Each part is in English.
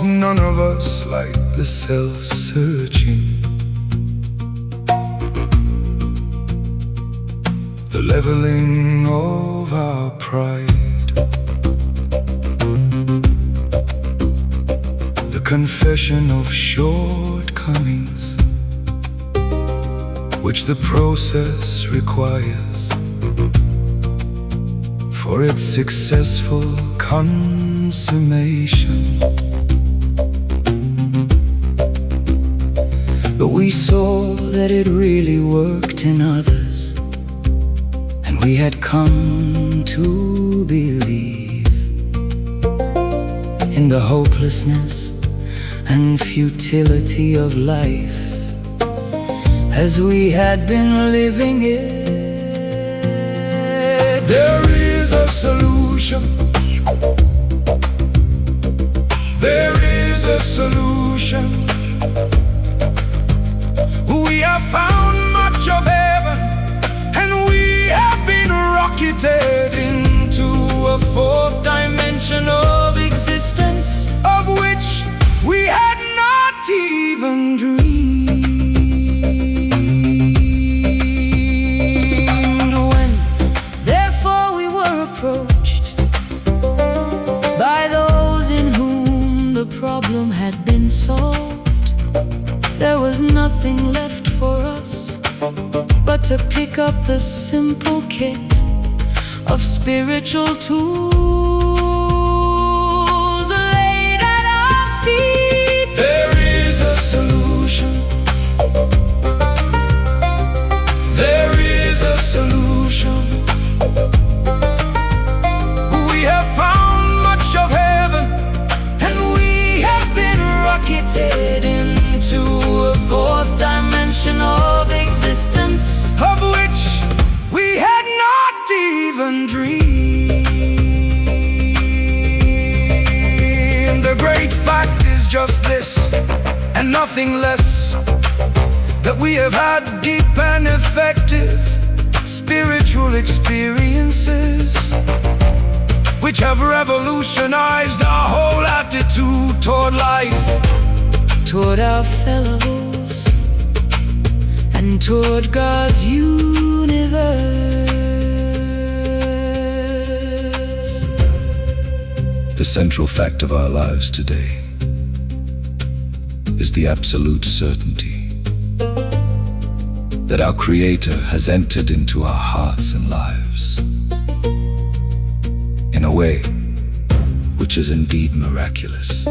none of us like the self-searching, the leveling of our pride, the confession of shortcomings, which the process requires for its successful consummation. But we saw that it really worked in others, and we had come to believe in the hopelessness and futility of life as we had been living it. There is a solution. There is a solution. We have found much of heaven, and we have been rocketed into a fourth dimension of existence, of which we had not even dreamed. When therefore we were approached by those in whom the problem had been solved, there was nothing left for us but to pick up the simple kit of spiritual tools laid at our feet. There is a solution. There is a solution. We have found much of heaven, and we have been rocketed into a fourth dimension of existence, of which we had not even dreamed. The great fact is just this, and nothing less, that we have had deep and effective spiritual experiences which have revolutionized our whole attitude toward life, toward our fellows, and toward God's universe. The central fact of our lives today is the absolute certainty that our Creator has entered into our hearts and lives in a way which is indeed miraculous.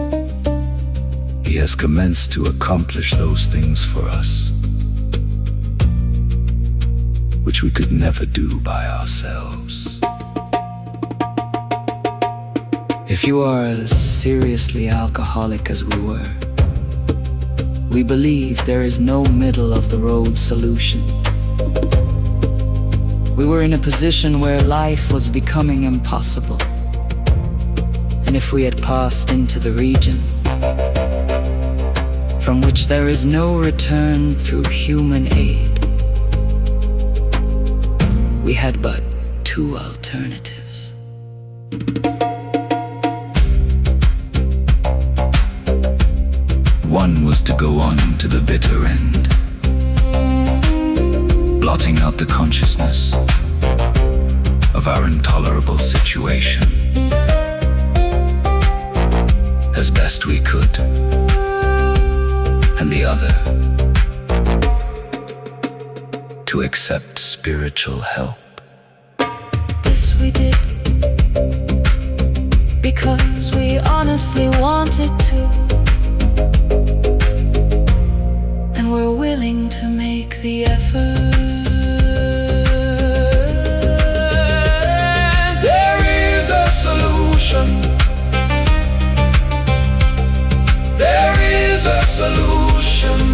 He has commenced to accomplish those things for us which we could never do by ourselves. If you are as seriously alcoholic as we were, we believe there is no middle-of-the-road solution. We were in a position where life was becoming impossible, and if we had passed into the region from which there is no return through human aid, we had but two alternatives. One was to go on to the bitter end, blotting out the consciousness of our intolerable situation as best we could, and the other to accept spiritual help. This we did because we honestly wanted to, and we're willing to make the effort. There is a solution. There is a solution.